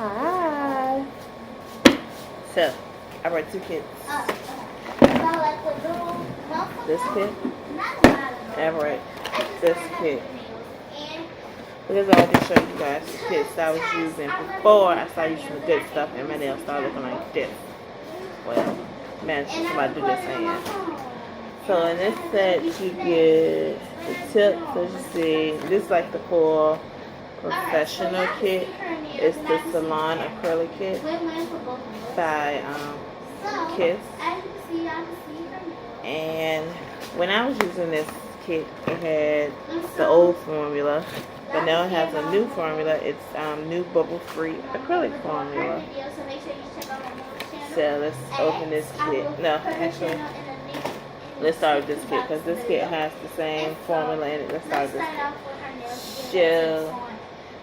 Hi. So, I brought 2 kits. This kit. And I brought this kit. Because I wanted to show you guys the kits I was using before I started using the good stuff and my nails started looking like this. Well, man, somebody do this hand. So in this set you get the tips, as you see. This is like the full professional kit. It's the salon acrylic kit by Kiss. And when I was using this kit, it had the old formula, but now it has a new formula. It's new bubble-free acrylic formula. So let's open this kit. No, actually, let's start with this kit because this kit has the same formula in it. Let's start with this.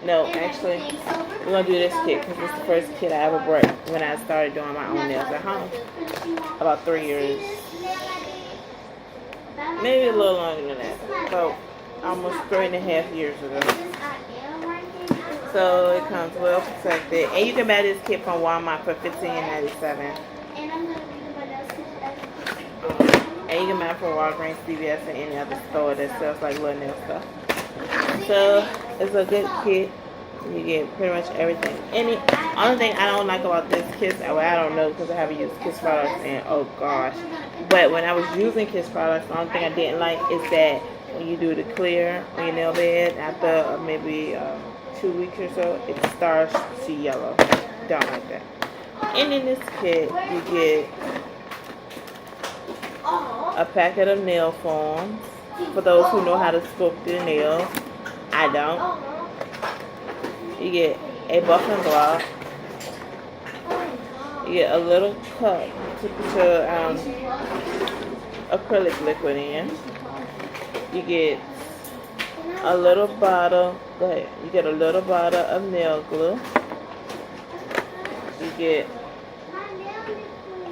No, actually, we're going to do this kit because it's the first kit I ever brought when I started doing my own nails at home. About 3 years. Maybe a little longer than that. About almost 3.5 years ago. So it comes well protected. And you can buy this kit from Walmart for $15.97. And you can buy it from Walgreens, CVS, and any other store that sells like little nail stuff. So it's a good kit. You get pretty much everything. Only thing I don't like about this Kiss, well, I don't know because I haven't used Kiss products and oh gosh. But when I was using Kiss products, the only thing I didn't like is that when you do the clear on your nail bed after maybe 2 weeks or so, it starts to yellow. Don't like that. And in this kit, you get a packet of nail foams for those who know how to sculpt their nails. I don't. You get a buffing block. You get a little cup to put your acrylic liquid in. You get a little bottle. Go ahead. You get a little bottle of nail glue. You get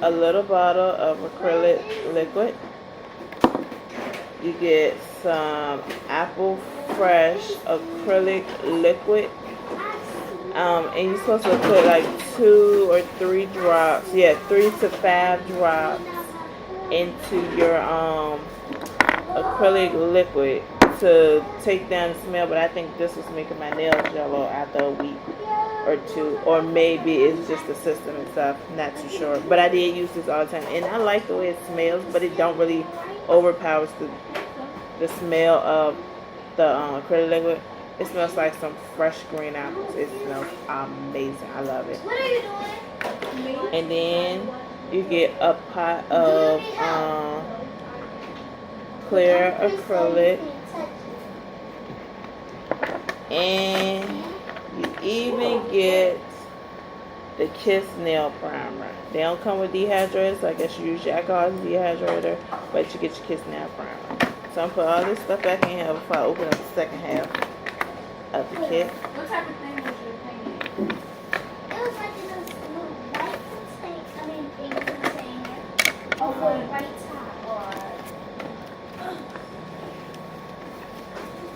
a little bottle of acrylic liquid. You get some Apple Fresh acrylic liquid. And you're supposed to put like 2 or 3 drops, 3 to 5 drops into your acrylic liquid to take down the smell. But I think this was making my nails yellow after a week or 2, or maybe it's just the system itself. Not too sure. But I did use this all the time, and I like the way it smells, but it don't really overpowers the smell of the acrylic liquid. It smells like some fresh green apples. It smells amazing. I love it. What are you doing? And then you get a pot of clear acrylic. And you even get the Kiss nail primer. They don't come with dehydrators. So I guess you use your alcohol dehydrator, but you get your Kiss nail primer. So I'm put all this stuff back in here before I open up the second half of the kit. What type of thing was you painting? It was like in those little white things. I mean, things in the same. Oh, for the right top. Or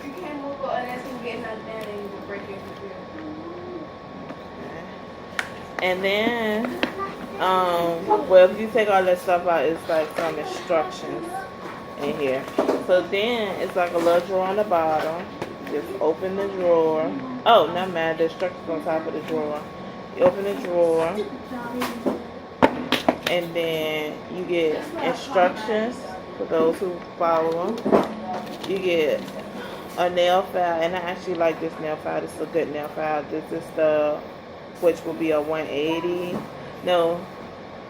you can't move on unless you get knocked down and you will break your computer. And then, well, if you take all that stuff out, it's like some instructions in here. So then it's like a little drawer on the bottom. Just open the drawer. Oh, never mind. The instructions on top of the drawer. You open the drawer, and then you get instructions for those who follow them. You get a nail file, and I actually like this nail file. This is a good nail file. This is which will be a 180. No,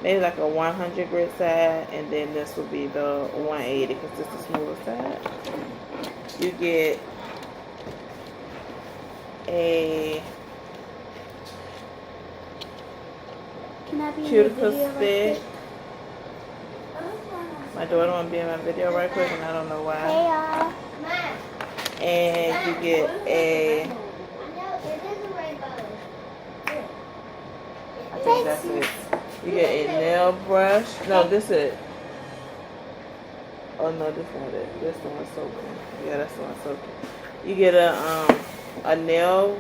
maybe like a 100 grit side, and then this will be the 180 because this is the smaller side. You get a cuticle stick. My daughter want to be in my video right quick, and I don't know why. And you get a, I think that's it. You get a nail brush. No, this is it. Oh no, this not it. This one is soaking. Yeah, that's the one soaking. You get a nail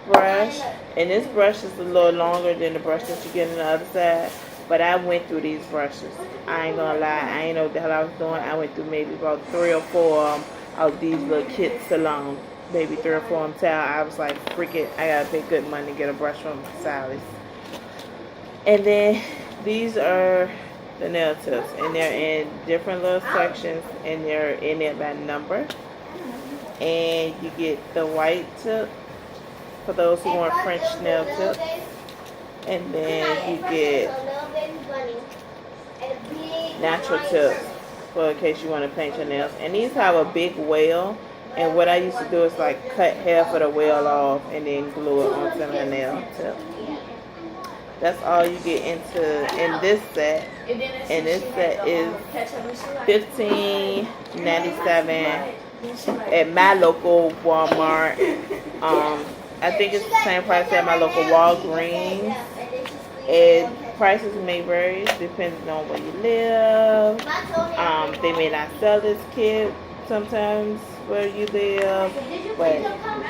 brush, and this brush is a little longer than the brush that you get on the other side. But I went through these brushes. I ain't gonna lie, I ain't know what the hell I was doing. I went through maybe about 3 or 4 of these little kits alone. Maybe 3 or 4 until I was like, freak it, I gotta pay good money to get a brush from Sally's. And then these are the nail tips, and they're in different little sections, and they're in there by number. And you get the white tip for those who want French nail tips, and then you get natural tips for in case you want to paint your nails. And these have a big wale, and what I used to do is like cut half of the wale off and then glue it onto my nail tip. That's all you get into in this set, and this set is $15.97 at my local Walmart. I think it's the same price at my local Walgreens. And prices may vary depending on where you live. They may not sell this kit sometimes where you live, but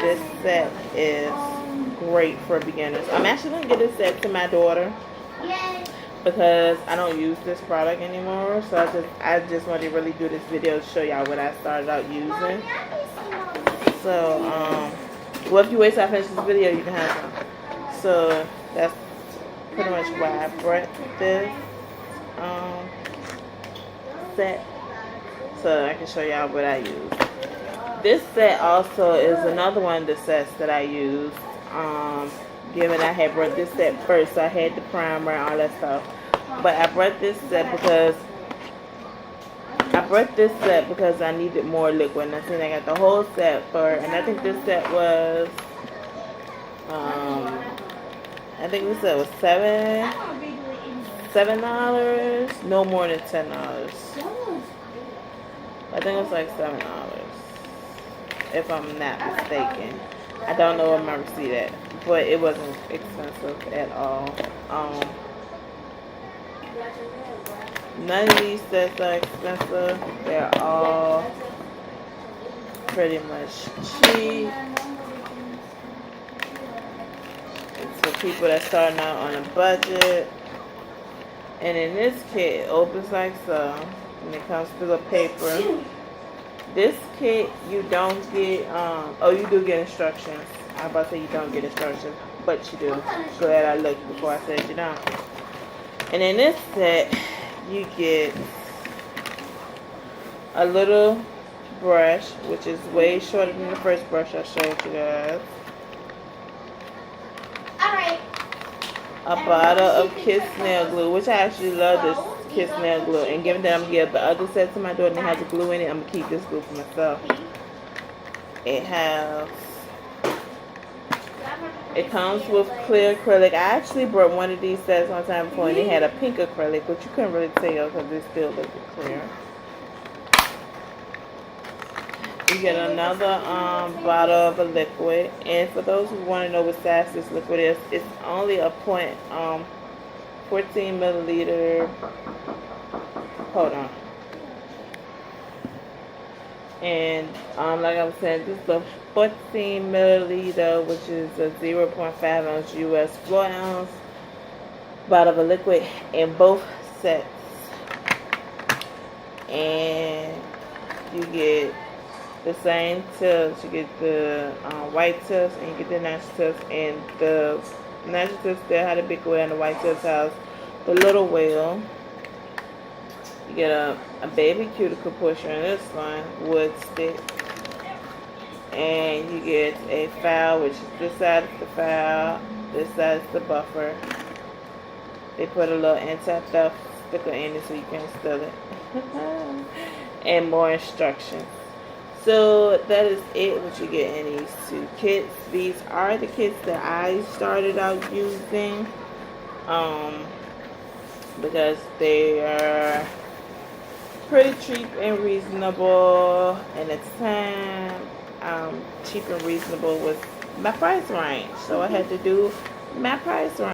this set is great for beginners. I'm actually going to get this set to my daughter because I don't use this product anymore. So I just wanted to really do this video to show y'all what I started out using. So, well, if you wait till I finish this video, you can have some. So, that's pretty much why I brought this set. So, I can show y'all what I use. This set also is another one of the sets that I used. Given I had brought this set first, so I had the primer and all that stuff. But I brought this set because I needed more liquid. And I think I got the whole set for, and I think this set was, $7, no more than $10. I think it was like $7, if I'm not mistaken. I don't know what my receipt at, but it wasn't expensive at all. None of these sets are expensive. They're all pretty much cheap. It's for people that's starting out on a budget. And in this kit, it opens like so. And it comes through the paper. This kit, you don't get, you do get instructions. I was about to say you don't get instructions, but you do. Glad I looked before I said you don't. And in this set, you get a little brush, which is way shorter than the first brush I showed you guys. A bottle of Kiss Nail Glue, which I actually love this Kiss Nail Glue. And given that I'm going to give the other set to my daughter and it has a glue in it, I'm going to keep this glue for myself. It comes with clear acrylic. I actually brought one of these sets one time before and it had a pink acrylic, but you couldn't really tell because it still looked clear. You get another bottle of a liquid, and for those who want to know what size this liquid is, it's only a 14 milliliter. Hold on. And like I was saying, this is a 14 milliliter, which is a 0.5 ounce US floor ounce bottle of a liquid in both sets. And you get the same tips. You get the white tips and you get the natural tips. And the natural tips still have the big whale and the white tips has the little whale. You get a baby cuticle pusher in this one, wood stick. And you get a file, which is this side is the file, this side is the buffer. They put a little anti-theft sticker in it so you can't steal it. And more instructions. So that is it, what you get in these two kits. These are the kits that I started out using. Because they are pretty cheap and reasonable, and at the time, cheap and reasonable was my price range. So I had to do my price range.